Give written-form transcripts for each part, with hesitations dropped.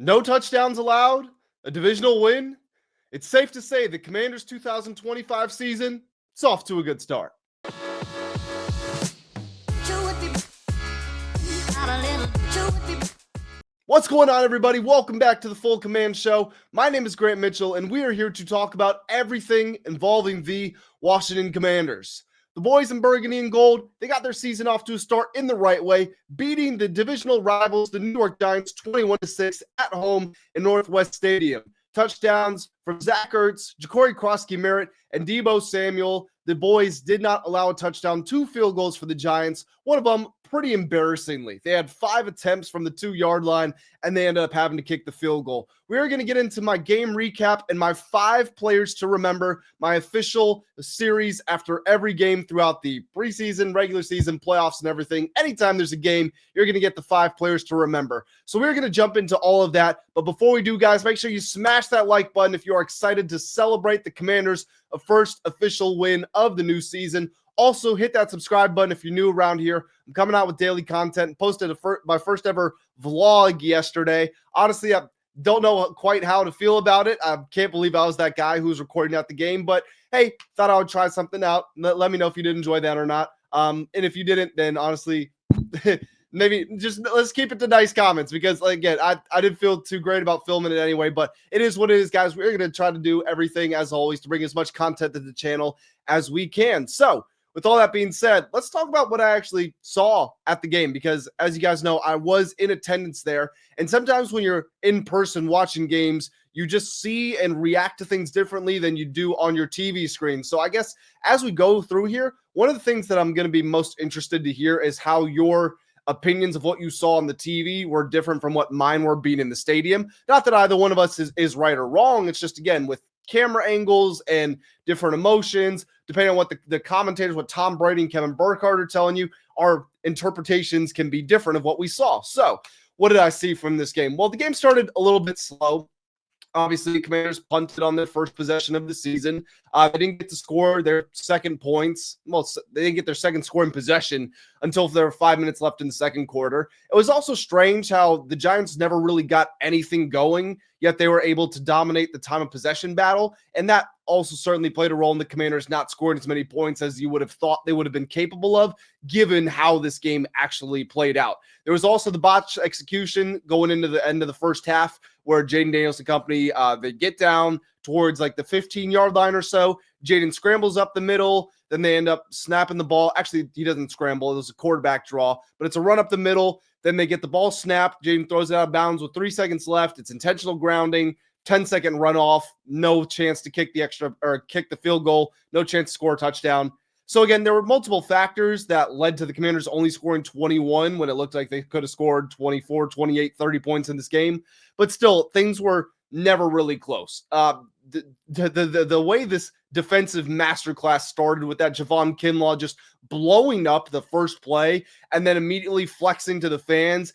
No touchdowns allowed, a divisional win. It's safe to say the Commanders' 2025 season, it's off to a good start. What's going on, everybody? Welcome back to the Full Command Show. My name is Grant Mitchell, and we are here to talk about everything involving the Washington Commanders. The boys in burgundy and gold, they got their season off to a start in the right way, beating the divisional rivals, the New York Giants, 21-6 at home in Northwest Stadium. Touchdowns from Zach Ertz, Jacory Croskey-Merritt, and Deebo Samuel. The boys did not allow a touchdown, 2 field goals for the Giants. One of them pretty embarrassingly. They had 5 attempts from the 2-yard line, and they ended up having to kick the field goal. We are going to get into my game recap and my 5 players to remember, my official series after every game throughout the preseason, regular season, playoffs, and everything. Anytime there's a game, you're going to get the 5 players to remember. So we're going to jump into all of that. But before we do, guys, make sure you smash that like button if you are excited to celebrate the Commanders' first official win of the new season. Also, hit that subscribe button if you're new around here. I'm coming out with daily content. Posted my first ever vlog yesterday. Honestly, I don't know quite how to feel about it. I can't believe I was that guy who was recording out the game. But hey, thought I would try something out. Let me know if you did enjoy that or not. And if you didn't, then honestly, maybe just let's keep it to nice comments, because again, I didn't feel too great about filming it anyway, but it is what it is, guys. We're going to try to do everything as always to bring as much content to the channel as we can. So with all that being said, let's talk about what I actually saw at the game, because as you guys know, I was in attendance there. And sometimes when you're in person watching games, you just see and react to things differently than you do on your TV screen. So I guess as we go through here, one of the things that I'm going to be most interested to hear is how your opinions of what you saw on the TV were different from what mine were being in the stadium. Not that either one of us is right or wrong. It's just, again, with camera angles and different emotions, depending on what the commentators, what Tom Brady and Kevin Burkhardt are telling you, our interpretations can be different of what we saw. So what did I see from this game? Well, the game started a little bit slow. Obviously, the Commanders punted on their first possession of the season. They didn't get to score their second points. Well, they didn't get their second score in possession until there were 5 minutes left in the second quarter. It was also strange how the Giants never really got anything going, yet they were able to dominate the time of possession battle. And that also certainly played a role in the Commanders not scoring as many points as you would have thought they would have been capable of, given how this game actually played out. There was also the botch execution going into the end of the first half, where Jayden Daniels and company, they get down towards like the 15-yard line or so. Jayden scrambles up the middle. Then they end up snapping the ball. Actually, he doesn't scramble. It was a quarterback draw, but it's a run up the middle. Then they get the ball snapped. Jayden throws it out of bounds with 3 seconds left. It's intentional grounding, 10-second runoff. No chance to kick the field goal. No chance to score a touchdown. So again, there were multiple factors that led to the Commanders only scoring 21 when it looked like they could have scored 24, 28, 30 points in this game. But still, things were never really close. The way this defensive masterclass started with that Javon Kinlaw just blowing up the first play and then immediately flexing to the fans.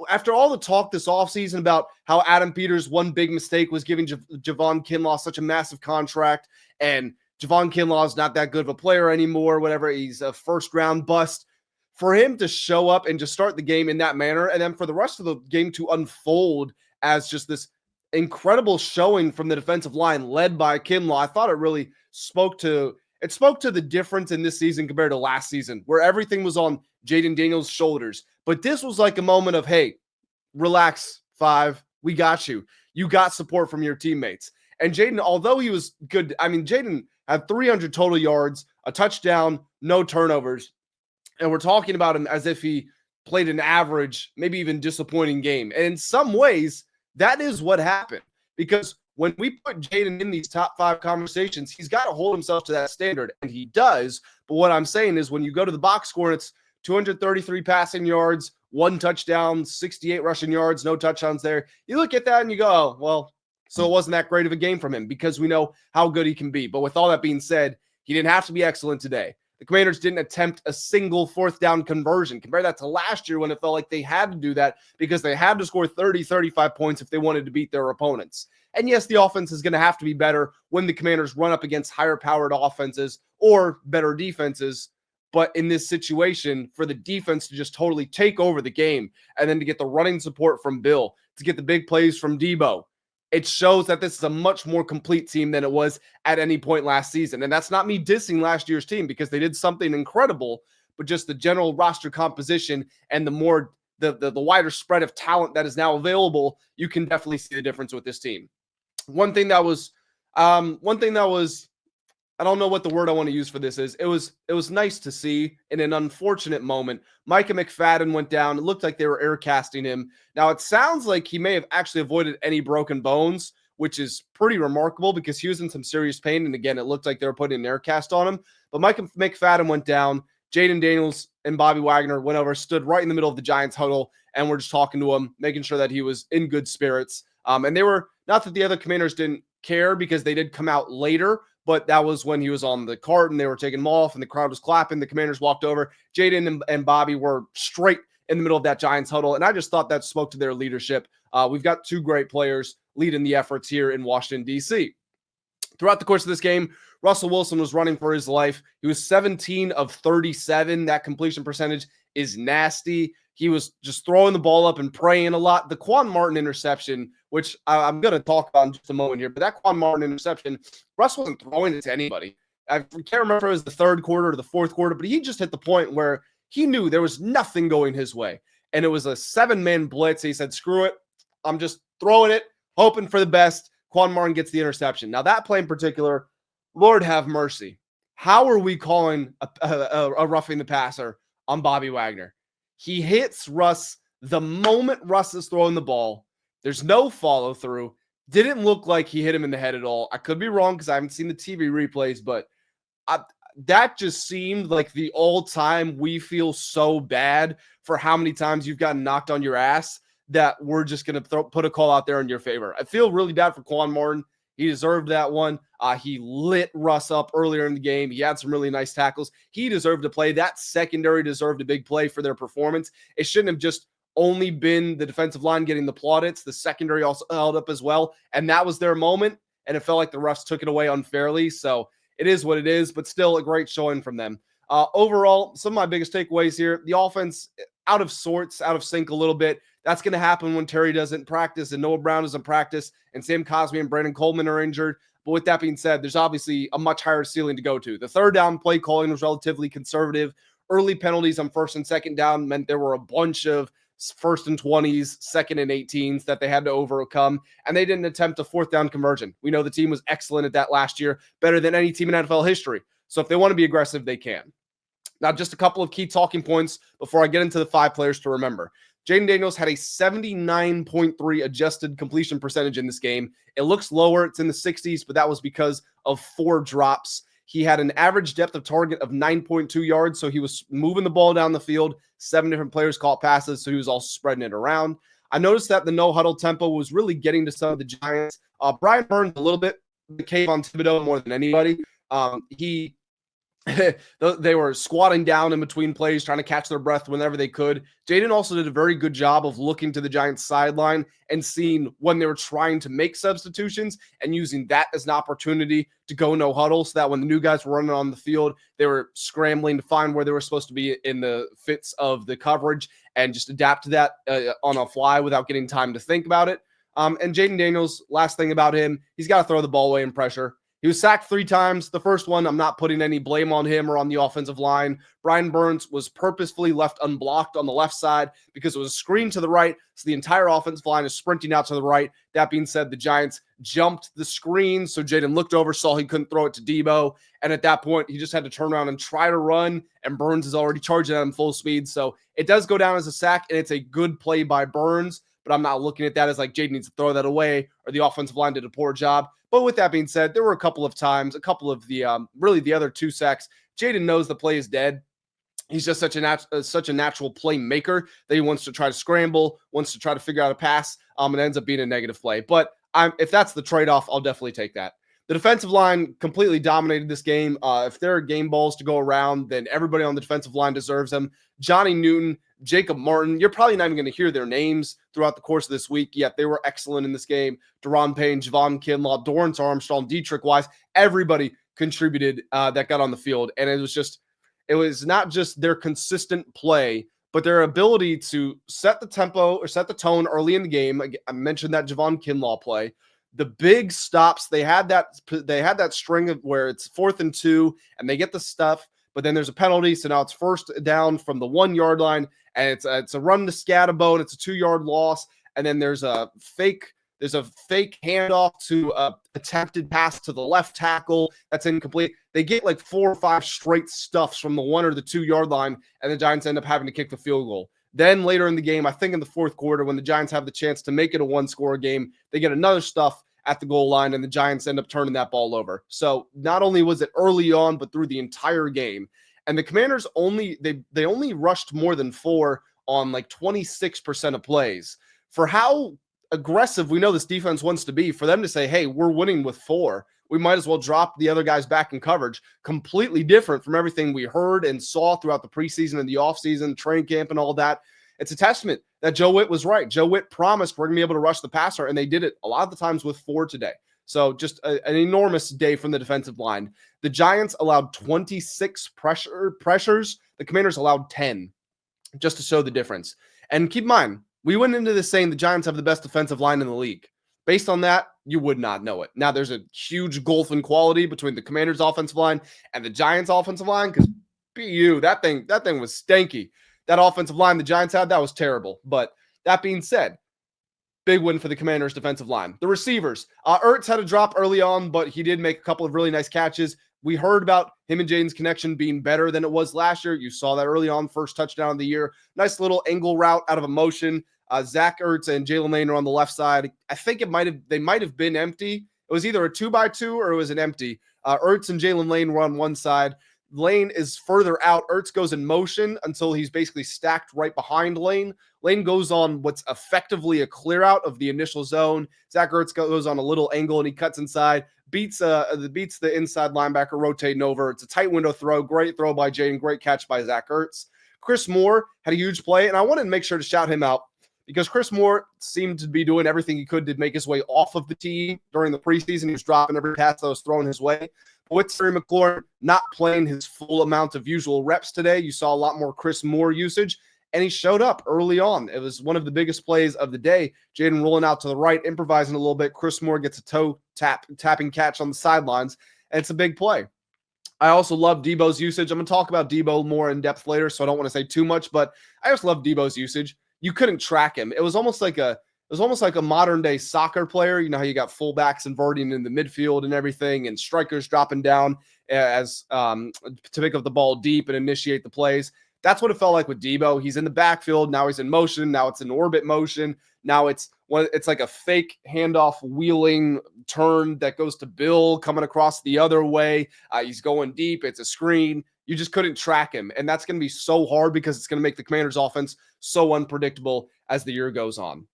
After all the talk this offseason about how Adam Peters' one big mistake was giving Javon Kinlaw such a massive contract, and Javon Kinlaw is not that good of a player anymore, whatever. He's a first-round bust. For him to show up and just start the game in that manner, and then for the rest of the game to unfold as just this incredible showing from the defensive line led by Kinlaw, I thought it really spoke to the difference in this season compared to last season, where everything was on Jayden Daniels' shoulders. But this was like a moment of, hey, relax, 5. We got you. You got support from your teammates. And Jayden, although he was good, I mean, Jayden had 300 total yards, a touchdown, no turnovers. And we're talking about him as if he played an average, maybe even disappointing game. And in some ways, that is what happened. Because when we put Jayden in these top 5 conversations, he's got to hold himself to that standard. And he does. But what I'm saying is when you go to the box score, it's 233 passing yards, 1 touchdown, 68 rushing yards, no touchdowns there. You look at that and you go, oh, well, so it wasn't that great of a game from him, because we know how good he can be. But with all that being said, he didn't have to be excellent today. The Commanders didn't attempt a single 4th down conversion. Compare that to last year when it felt like they had to do that because they had to score 30, 35 points if they wanted to beat their opponents. And yes, the offense is going to have to be better when the Commanders run up against higher-powered offenses or better defenses. But in this situation, for the defense to just totally take over the game and then to get the running support from Bill, to get the big plays from Deebo. It shows that this is a much more complete team than it was at any point last season. And that's not me dissing last year's team because they did something incredible, but just the general roster composition and the wider spread of talent that is now available, you can definitely see the difference with this team. One thing that was I don't know what the word I want to use for this is. It was nice to see in an unfortunate moment. Micah McFadden went down. It looked like they were air casting him. Now it sounds like he may have actually avoided any broken bones, which is pretty remarkable because he was in some serious pain. And again, it looked like they were putting an air cast on him. But Micah McFadden went down. Jayden Daniels and Bobby Wagner went over, stood right in the middle of the Giants huddle, and we're just talking to him, making sure that he was in good spirits. And they were, not that the other Commanders didn't care because they did come out later, but that was when he was on the cart and they were taking him off and the crowd was clapping. The Commanders walked over. Jayden and Bobby were straight in the middle of that Giants huddle, and I just thought that spoke to their leadership. We've got two great players leading the efforts here in Washington, D.C. Throughout the course of this game, Russell Wilson was running for his life. He was 17 of 37. That completion percentage is nasty. He was just throwing the ball up and praying a lot. The Quan Martin interception, which I'm going to talk about in just a moment here, but that Quan Martin interception, Russ wasn't throwing it to anybody. I can't remember if it was the third quarter or the fourth quarter, but he just hit the point where he knew there was nothing going his way. And it was a 7-man blitz. He said, screw it. I'm just throwing it, hoping for the best. Quan Martin gets the interception. Now, that play in particular, Lord have mercy. How are we calling a roughing the passer on Bobby Wagner? He hits Russ the moment Russ is throwing the ball. There's no follow through. Didn't look like he hit him in the head at all. I could be wrong because I haven't seen the TV replays, but that just seemed like the all-time we feel so bad for how many times you've gotten knocked on your ass that we're just going to put a call out there in your favor. I feel really bad for Quan Martin. He deserved that one. He lit Russ up earlier in the game. He had some really nice tackles. He deserved to play. That secondary deserved a big play for their performance. It shouldn't have just only been the defensive line getting the plaudits. The secondary also held up as well. And that was their moment. And it felt like the refs took it away unfairly. So it is what it is, but still a great showing from them. Overall, some of my biggest takeaways here, the offense out of sorts, out of sync a little bit. That's going to happen when Terry doesn't practice and Noah Brown doesn't practice and Sam Cosmi and Brandon Coleman are injured. But with that being said, there's obviously a much higher ceiling to go to. The third down play calling was relatively conservative. Early penalties on first and second down meant there were a bunch of first and 20s, second and 18s that they had to overcome, and they didn't attempt a fourth down conversion. We know the team was excellent at that last year, better than any team in NFL history. So if they want to be aggressive, they can. Now, just a couple of key talking points before I get into the 5 players to remember. Jayden Daniels had a 79.3 adjusted completion percentage in this game. It looks lower. It's in the 60s, but that was because of 4 drops. He had an average depth of target of 9.2 yards, so he was moving the ball down the field. 7 different players caught passes, so he was also spreading it around. I noticed that the no-huddle tempo was really getting to some of the Giants. Brian Burns a little bit cave on Thibodeau more than anybody. They were squatting down in between plays, trying to catch their breath whenever they could. Jayden also did a very good job of looking to the Giants' sideline and seeing when they were trying to make substitutions and using that as an opportunity to go no huddle so that when the new guys were running on the field, they were scrambling to find where they were supposed to be in the fits of the coverage and just adapt to that on a fly without getting time to think about it. And Jayden Daniels, last thing about him, he's got to throw the ball away in pressure. He was sacked 3 times. The first one, I'm not putting any blame on him or on the offensive line. Brian Burns was purposefully left unblocked on the left side because it was a screen to the right, so the entire offensive line is sprinting out to the right. That being said, the Giants jumped the screen, so Jayden looked over, saw he couldn't throw it to Deebo, and at that point, he just had to turn around and try to run, and Burns is already charging at him full speed, so it does go down as a sack, and it's a good play by Burns, but I'm not looking at that as like Jayden needs to throw that away or the offensive line did a poor job. But with that being said, there were a couple of times, a couple of the really the other 2 sacks. Jayden knows the play is dead. He's just such a natural playmaker that he wants to try to scramble, wants to try to figure out a pass, and it ends up being a negative play. But if that's the trade-off, I'll definitely take that. The defensive line completely dominated this game. If there are game balls to go around, then everybody on the defensive line deserves them. Johnny Newton, Jacob Martin, you're probably not even going to hear their names throughout the course of this week, yet they were excellent in this game. Daron Payne, Javon, Kinlaw, Dorrance Armstrong, Deatrich Wise, everybody contributed that got on the field. And it was not just their consistent play, but their ability to set the tempo or set the tone early in the game. I mentioned that Javon Kinlaw play. The big stops, they had that string of where it's 4th and 2 and they get the stuff, but then there's a penalty. So now it's first down from the 1 yard line and it's a run to Scatterbo and it's a 2-yard loss. And then there's a fake handoff to a attempted pass to the left tackle that's incomplete. They get like 4 or 5 straight stuffs from the 1 or the 2 yard line, and the Giants end up having to kick the field goal. Then later in the game, I think in the 4th quarter, when the Giants have the chance to make it a 1-score game, they get another stuff at the goal line, and the Giants end up turning that ball over. So not only was it early on, but through the entire game. And the Commanders only rushed more than 4 on like 26% of plays. For how aggressive we know this defense wants to be, for them to say, hey, we're winning with 4, we might as well drop the other guys back in coverage. Completely different from everything we heard and saw throughout the preseason and the offseason, training camp and all that. It's a testament that Joe Witt was right. Joe Witt promised we're going to be able to rush the passer, and they did it a lot of the times with 4 today. So just an enormous day from the defensive line. The Giants allowed 26 pressures. The Commanders allowed 10, just to show the difference. And keep in mind, we went into this saying the Giants have the best defensive line in the league. Based on that, you would not know it. Now, there's a huge gulf in quality between the Commanders' offensive line and the Giants' offensive line because BU, that thing was stanky. That offensive line the Giants had, that was terrible. But that being said, big win for the Commanders' defensive line. The receivers. Ertz had a drop early on, but he did make a couple of really nice catches. We heard about him and Jayden's connection being better than it was last year. You saw that early on, first touchdown of the year. Nice little angle route out of a motion. Zach Ertz and Jalen Lane are on the left side. I think they might have been empty. It was either a 2x2 or it was an empty. Ertz and Jalen Lane were on one side. Lane is further out. Ertz goes in motion until he's basically stacked right behind Lane. Lane goes on what's effectively a clear out of the initial zone. Zach Ertz goes on a little angle and he cuts inside, beats the inside linebacker rotating over. It's a tight window throw. Great throw by Jayden. Great catch by Zach Ertz. Chris Moore had a huge play, and I wanted to make sure to shout him out because Chris Moore seemed to be doing everything he could to make his way off of the tee during the preseason. He was dropping every pass that was thrown his way. But with Terry McLaurin not playing his full amount of usual reps today, you saw a lot more Chris Moore usage, and he showed up early on. It was one of the biggest plays of the day. Jayden rolling out to the right, improvising a little bit. Chris Moore gets a toe tapping catch on the sidelines, and it's a big play. I also love Deebo's usage. I'm going to talk about Deebo more in depth later, so I don't want to say too much, but I just love Deebo's usage. You couldn't track him. It was almost like a modern day soccer player. You know how you got fullbacks inverting in the midfield and everything, and strikers dropping down as to pick up the ball deep and initiate the plays. That's what it felt like with Deebo. He's in the backfield. Now he's in motion. Now it's in orbit motion. Now it's like a fake handoff wheeling turn that goes to Bill coming across the other way. He's going deep. It's a screen. You just couldn't track him. And that's going to be so hard because it's going to make the Commanders offense so unpredictable as the year goes on.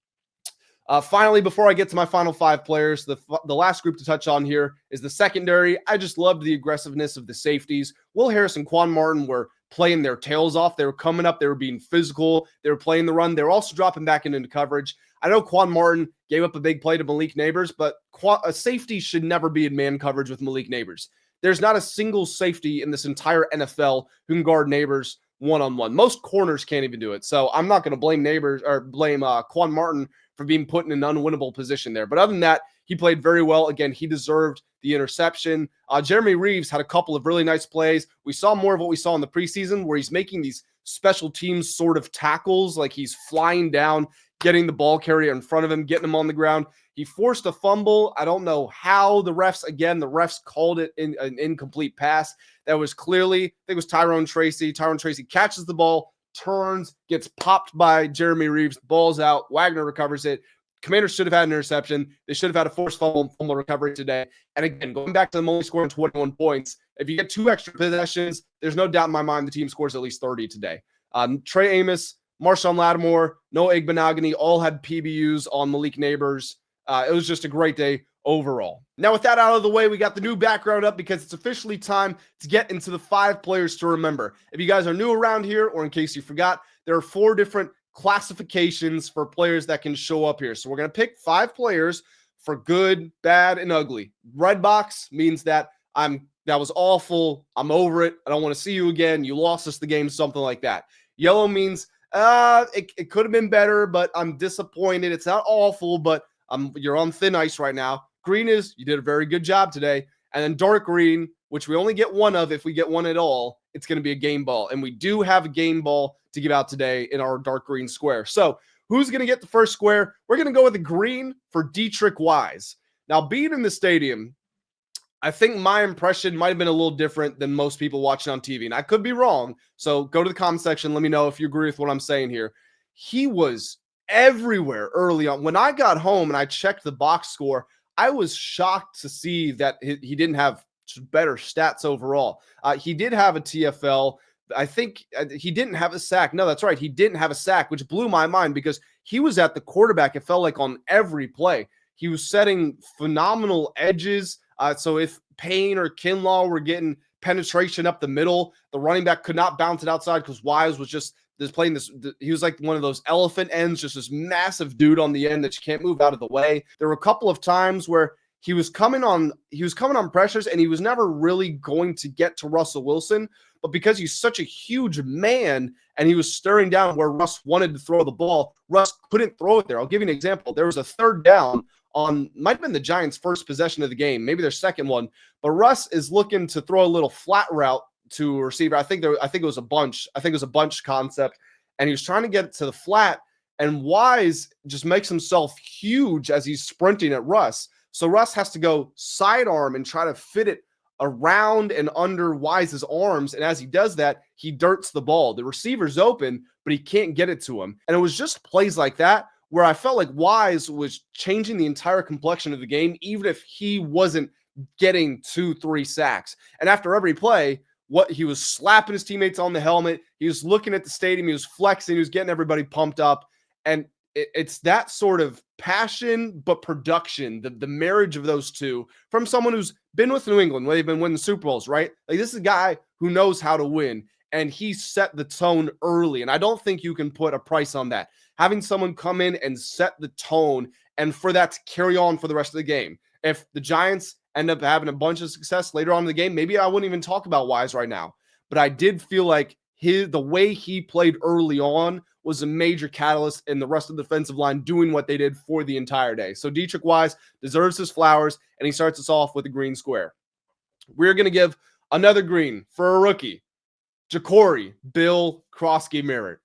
Finally, before I get to my final 5 players, the last group to touch on here is the secondary. I just loved the aggressiveness of the safeties. Will Harris and Quan Martin were playing their tails off. They were coming up. They were being physical. They were playing the run. They were also dropping back into coverage. I know Quan Martin gave up a big play to Malik Neighbors, but a safety should never be in man coverage with Malik Neighbors. There's not a single safety in this entire NFL who can guard Neighbors one-on-one. Most corners can't even do it. So I'm not going to blame Neighbors or blame Quan Martin for being put in an unwinnable position there. But other than that, he played very well. Again, he deserved the interception. Jeremy Reeves had a couple of really nice plays. We saw more of what we saw in the preseason where he's making these special teams sort of tackles, like he's flying down, getting the ball carrier in front of him, getting him on the ground. He forced a fumble. I don't know how the refs called it an incomplete pass. That was clearly, I think it was Tyrone Tracy. Tyrone Tracy catches the ball, turns, gets popped by Jeremy Reeves, ball's out. Wagner recovers it. Commanders should have had an interception. They should have had a forced fumble recovery today. And again, going back to them only scoring 21 points, if you get 2 extra possessions, there's no doubt in my mind the team scores at least 30 today. Trey Amos, Marshawn Lattimore, Noah Igbenogany all had PBUs on Malik Neighbors. It was just a great day overall. Now, with that out of the way, we got the new background up because it's officially time to get into the 5 players to remember. If you guys are new around here, or in case you forgot, there are 4 different classifications for players that can show up here. So we're going to pick 5 players for good, bad, and ugly. Red box means that that was awful. I'm over it. I don't want to see you again. You lost us the game, something like that. Yellow means It could have been better, but I'm disappointed. It's not awful, but you're on thin ice right now. Green is, you did a very good job today. And then dark green, which we only get one of if we get one at all, it's going to be a game ball. And we do have a game ball to give out today in our dark green square. So who's going to get the first square? We're going to go with the green for Deatrich Wise. Now, being in the stadium, I think my impression might have been a little different than most people watching on TV. And I could be wrong. So go to the comment section. Let me know if you agree with what I'm saying here. He was everywhere early on. When I got home and I checked the box score, I was shocked to see that he didn't have better stats overall. He did have a TFL. I think he didn't have a sack. No, that's right. He didn't have a sack, which blew my mind because he was at the quarterback. It felt like on every play. He was setting phenomenal edges. So if Payne or Kinlaw were getting penetration up the middle, the running back could not bounce it outside because Wise was just playing this. He was like one of those elephant ends, just this massive dude on the end that you can't move out of the way. There were a couple of times where he was coming on pressures and he was never really going to get to Russell Wilson. But because he's such a huge man and he was staring down where Russ wanted to throw the ball, Russ couldn't throw it there. I'll give you an example. There was a third down on, might have been the Giants' first possession of the game, maybe their second one, but Russ is looking to throw a little flat route to a receiver. I think it was a bunch. I think it was a bunch concept, and he was trying to get it to the flat, and Wise just makes himself huge as he's sprinting at Russ. So Russ has to go sidearm and try to fit it around and under Wise's arms, and as he does that, he dirts the ball. The receiver's open, but he can't get it to him. And it was just plays like that where I felt like Wise was changing the entire complexion of the game, even if he wasn't getting 2-3 sacks. And after every play, he was slapping his teammates on the helmet. He was looking at the stadium. He was flexing. He was getting everybody pumped up. And it's that sort of passion, but production, the marriage of those two from someone who's been with New England, where they've been winning Super Bowls, right? Like, this is a guy who knows how to win, and he set the tone early. And I don't think you can put a price on that. Having someone come in and set the tone, and for that to carry on for the rest of the game. If the Giants end up having a bunch of success later on in the game, maybe I wouldn't even talk about Wise right now. But I did feel like the way he played early on was a major catalyst in the rest of the defensive line doing what they did for the entire day. So Deatrich Wise deserves his flowers, and he starts us off with a green square. We're going to give another green for a rookie, Jacory Croskey-Merritt.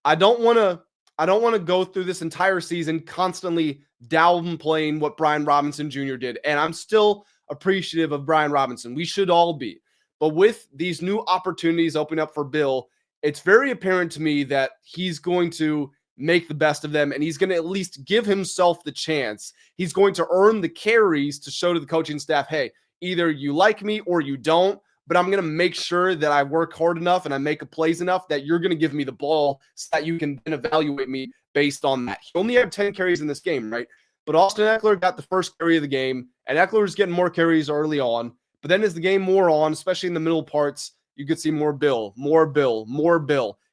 I don't want to go through this entire season constantly downplaying what Brian Robinson Jr. did, and I'm still appreciative of Brian Robinson. We should all be. But with these new opportunities opening up for Bill, it's very apparent to me that he's going to make the best of them, and he's going to at least give himself the chance. He's going to earn the carries to show to the coaching staff, hey, either you like me or you don't, but I'm going to make sure that I work hard enough and I make plays enough that you're going to give me the ball so that you can then evaluate me based on that. He only had 10 carries in this game, right? But Austin Ekeler got the first carry of the game, and Ekeler was getting more carries early on. But then as the game wore on, especially in the middle parts, you could see more Bill.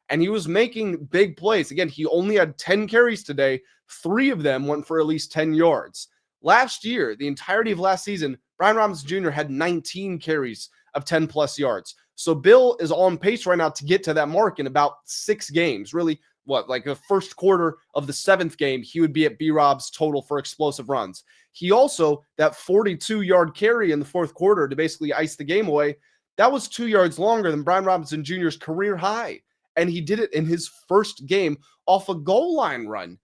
And he was making big plays. Again, he only had 10 carries today. 3 of them went for at least 10 yards. Last year, the entirety of last season, Brian Robinson Jr. had 19 carries of 10-plus yards. So Bill is on pace right now to get to that mark in about 6 games. Really, like the first quarter of the 7th game, he would be at B-Rob's total for explosive runs. He also, that 42-yard carry in the 4th quarter to basically ice the game away, that was 2 yards longer than Brian Robinson Jr.'s career high. And he did it in his first game off a goal line run.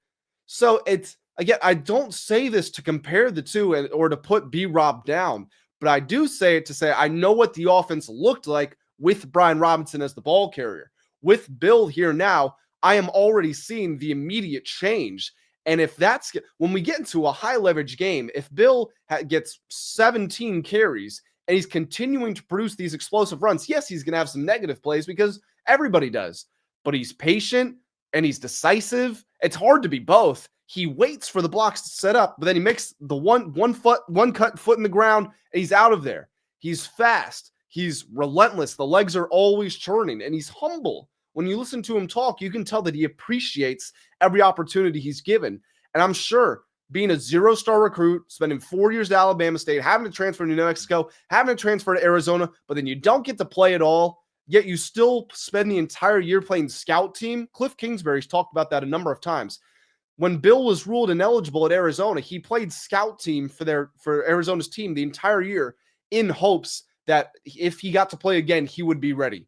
So it's, again, I don't say this to compare the two or to put B-Rob down, but I do say it to say I know what the offense looked like with Brian Robinson as the ball carrier. With Bill here now, I am already seeing the immediate change. And if that's, when we get into a high leverage game, if Bill gets 17 carries and he's continuing to produce these explosive runs, yes, he's going to have some negative plays because everybody does, but he's patient and he's decisive. It's hard to be both. He waits for the blocks to set up, but then he makes the one cut foot in the ground, and he's out of there. He's fast. He's relentless. The legs are always churning, and he's humble. When you listen to him talk, you can tell that he appreciates every opportunity he's given. And I'm sure being a 0-star recruit, spending 4 years at Alabama State, having to transfer to New Mexico, having to transfer to Arizona, but then you don't get to play at all, yet you still spend the entire year playing scout team. Cliff Kingsbury's talked about that a number of times. When Bill was ruled ineligible at Arizona, he played scout team for Arizona's team the entire year in hopes that if he got to play again, he would be ready.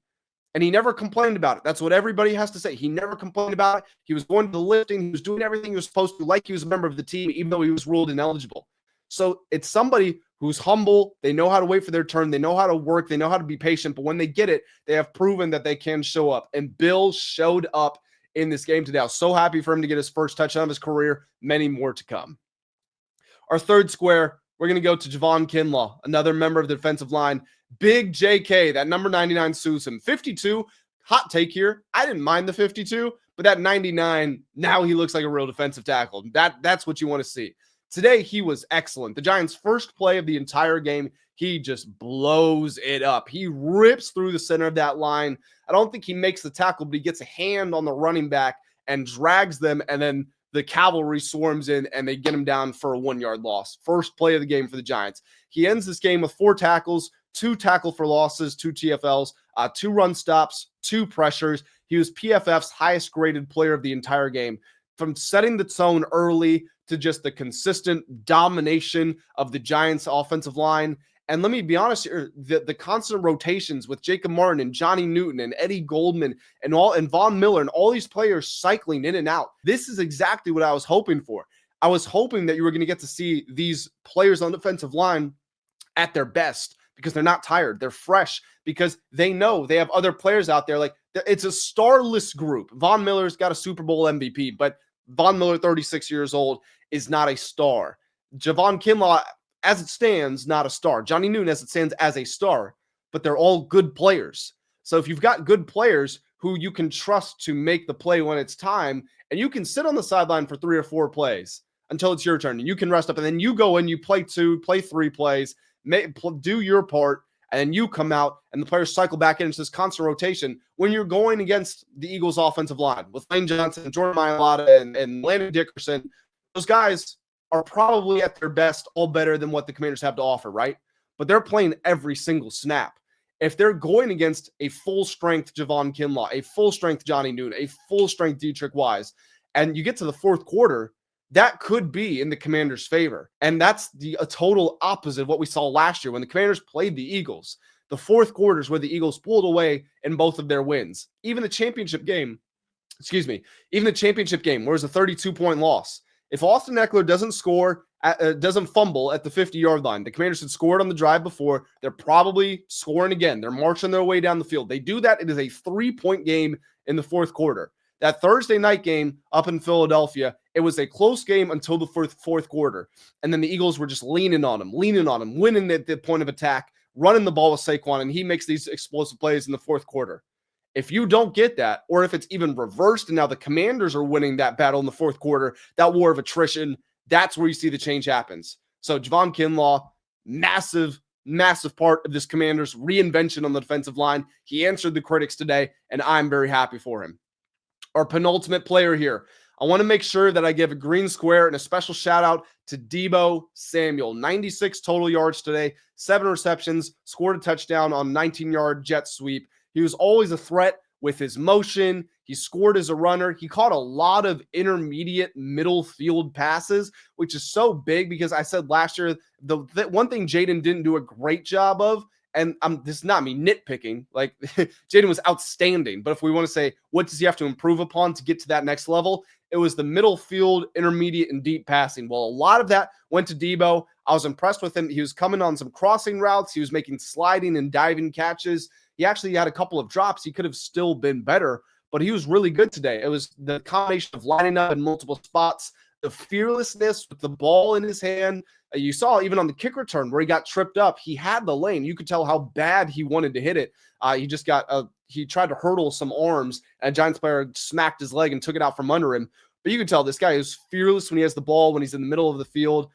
And he never complained about it. That's what everybody has to say. He never complained about it. He was going to the lifting. He was doing everything he was supposed to, like he was a member of the team, even though he was ruled ineligible. So it's somebody who's humble. They know how to wait for their turn. They know how to work. They know how to be patient. But when they get it, they have proven that they can show up. And Bill showed up in this game today. I was so happy for him to get his first touchdown of his career. Many more to come. Our third square, we're going to go to Javon Kinlaw, another member of the defensive line. Big JK, that number 99 suits him. 52, hot take here. I didn't mind the 52, but that 99, now he looks like a real defensive tackle. That's what you want to see. Today, he was excellent. The Giants' first play of the entire game, he just blows it up. He rips through the center of that line. I don't think he makes the tackle, but he gets a hand on the running back and drags them, and then the cavalry swarms in, and they get him down for a 1-yard loss. First play of the game for the Giants. He ends this game with 4 tackles, 2 tackle for losses, 2 TFLs, 2 run stops, 2 pressures. He was PFF's highest graded player of the entire game. From setting the tone early to just the consistent domination of the Giants' offensive line. And let me be honest here, the constant rotations with Jacob Martin and Johnny Newton and Eddie Goldman and Von Miller and all these players cycling in and out. This is exactly what I was hoping for. I was hoping that you were going to get to see these players on the defensive line at their best because they're not tired. They're fresh because they know they have other players out there. Like, it's a starless group. Von Miller's got a Super Bowl MVP, but Von Miller, 36 years old, is not a star. Javon Kinlaw, as it stands, not a star. Johnny Newton, as it stands, as a star, but they're all good players. So if you've got good players who you can trust to make the play when it's time, and you can sit on the sideline for 3 or 4 plays until it's your turn, and you can rest up, and then you go in, you play 2, play 3 plays, do your part, and then you come out, and the players cycle back in. It's this constant rotation. When you're going against the Eagles' offensive line with Lane Johnson, Jordan Mailata, and Landon Dickerson, those guys are probably at their best, all better than what the Commanders have to offer, right? But they're playing every single snap. If they're going against a full-strength Javon Kinlaw, a full-strength Johnny Newton, a full-strength Deatrich Wise, and you get to the fourth quarter, that could be in the Commanders' favor. And that's a total opposite of what we saw last year when the Commanders played the Eagles. The fourth quarter is where the Eagles pulled away in both of their wins. Even the championship game, where it was a 32-point loss. If Austin Eckler doesn't fumble at the 50-yard line, the Commanders had scored on the drive before. They're probably scoring again. They're marching their way down the field. They do that. It is a 3-point game in the fourth quarter. That Thursday night game up in Philadelphia, it was a close game until the fourth quarter. And then the Eagles were just leaning on him, winning at the point of attack, running the ball with Saquon, and he makes these explosive plays in the fourth quarter. If you don't get that, or if it's even reversed and now the Commanders are winning that battle in the fourth quarter, that war of attrition, that's where you see the change happens. So Javon Kinlaw, massive part of this Commanders reinvention on the defensive line. He answered the critics today, and I'm very happy for him. Our penultimate player here. I want to make sure that I give a green square and a special shout out to Deebo Samuel. 96 total yards today, 7 receptions, scored a touchdown on 19-yard jet sweep. He was always a threat with his motion. He scored as a runner. He caught a lot of intermediate middle field passes, which is so big because I said last year, the one thing Jayden didn't do a great job of, and this is not me nitpicking, like Jayden was outstanding. But if we want to say, what does he have to improve upon to get to that next level? It was the middle field, intermediate, and deep passing. Well, a lot of that went to Deebo. I was impressed with him. He was coming on some crossing routes. He was making sliding and diving catches. He actually had a couple of drops. He could have still been better, but he was really good today. It was the combination of lining up in multiple spots, the fearlessness with the ball in his hand. You saw even on the kick return where he got tripped up, he had the lane. You could tell how bad he wanted to hit it. He tried to hurdle some arms, and a Giants player smacked his leg and took it out from under him. But you could tell this guy is fearless when he has the ball, when he's in the middle of the field.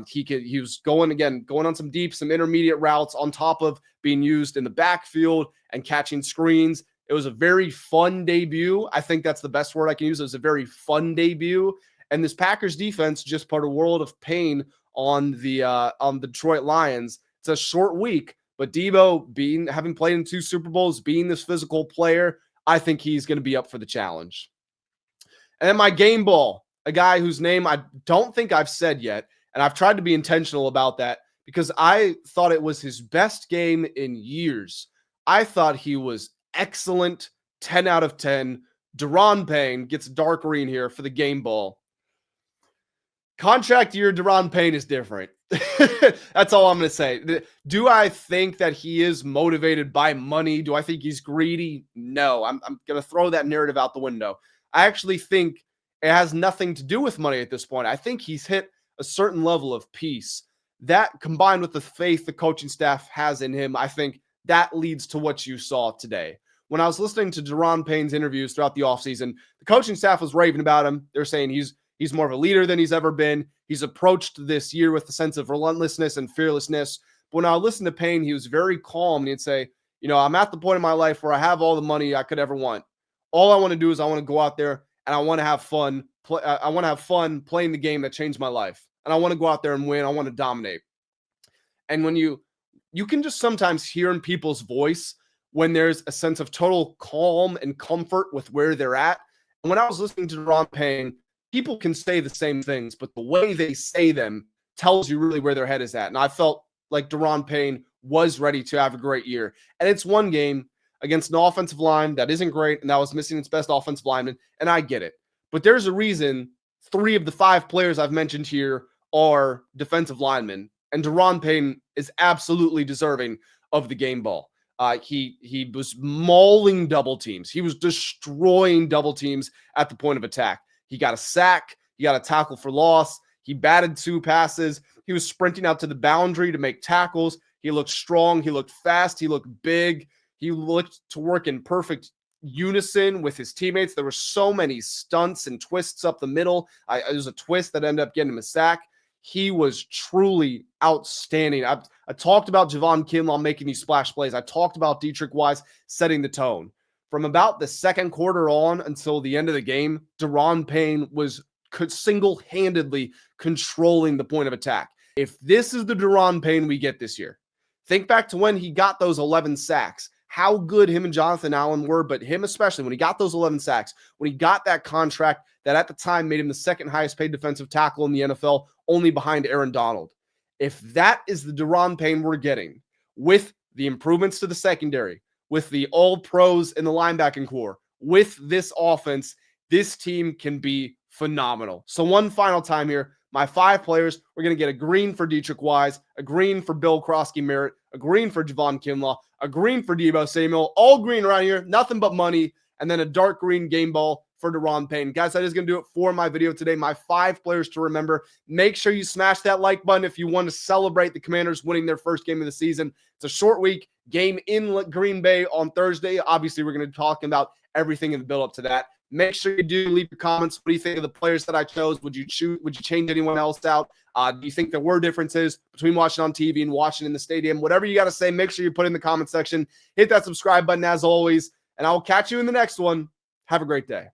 He was going on some deep, some intermediate routes on top of being used in the backfield and catching screens. It was a very fun debut. I think that's the best word I can use. It was a very fun debut. And this Packers defense just put a world of pain on the Detroit Lions. It's a short week, But Deebo, having played in 2 Super Bowls, being this physical player, I think he's going to be up for the challenge. And then my game ball, a guy whose name I don't think I've said yet, and I've tried to be intentional about that because I thought it was his best game in years. I thought he was excellent, 10 out of 10. Daron Payne gets dark green here for the game ball. Contract year, Daron Payne is different. That's all I'm going to say. Do I think that he is motivated by money? Do I think he's greedy? No, I'm going to throw that narrative out the window. I actually think it has nothing to do with money at this point. I think he's hit a certain level of peace. That combined with the faith the coaching staff has in him, I think that leads to what you saw today. When I was listening to Daron Payne's interviews throughout the offseason, the coaching staff was raving about him. They're saying he's more of a leader than he's ever been. He's approached this year with a sense of relentlessness and fearlessness. But when I listened to Payne, he was very calm. And he'd say, I'm at the point in my life where I have all the money I could ever want. All I want to do is I want to go out there and I want to have fun. I want to have fun playing the game that changed my life. And I want to go out there and win. I want to dominate. And when you can just sometimes hear in people's voice when there's a sense of total calm and comfort with where they're at. And when I was listening to Daron Payne, people can say the same things, but the way they say them tells you really where their head is at. And I felt like Daron Payne was ready to have a great year. And it's one game against an offensive line that isn't great, and that was missing its best offensive lineman, and I get it. But there's a reason 3 of the 5 players I've mentioned here are defensive linemen, and Daron Payne is absolutely deserving of the game ball. He was mauling double teams. He was destroying double teams at the point of attack. He got a sack. He got a tackle for loss. He batted 2 passes. He was sprinting out to the boundary to make tackles. He looked strong. He looked fast. He looked big. He looked to work in perfect unison with his teammates. There were so many stunts and twists up the middle. There was a twist that ended up getting him a sack. He was truly outstanding. I talked about Javon Kinlaw making these splash plays. I talked about Deatrich Wise setting the tone. From about the second quarter on until the end of the game, Daron Payne could single-handedly controlling the point of attack. If this is the Daron Payne we get this year, think back to when he got those 11 sacks. How good him and Jonathan Allen were, but him especially, when he got those 11 sacks, when he got that contract that at the time made him the 2nd highest paid defensive tackle in the NFL, only behind Aaron Donald. If that is the Daron Payne we're getting, with the improvements to the secondary, with the all-pros in the linebacking core, with this offense, this team can be phenomenal. So one final time here, my 5 players, we're going to get a green for Deatrich Wise, a green for Jacory Croskey-Merritt, a green for Javon Kinlaw, a green for Deebo Samuel, all green around here, nothing but money, and then a dark green game ball for Daron Payne. Guys, that is going to do it for my video today. My 5 players to remember. Make sure you smash that like button if you want to celebrate the Commanders winning their first game of the season. It's a short week, game in Green Bay on Thursday. Obviously, we're going to be talking about everything in the build-up to that. Make sure you do leave your comments. What do you think of the players that I chose? Would you change anyone else out? Do you think there were differences between watching on TV and watching in the stadium? Whatever you got to say, make sure you put in the comment section. Hit that subscribe button as always, and I will catch you in the next one. Have a great day.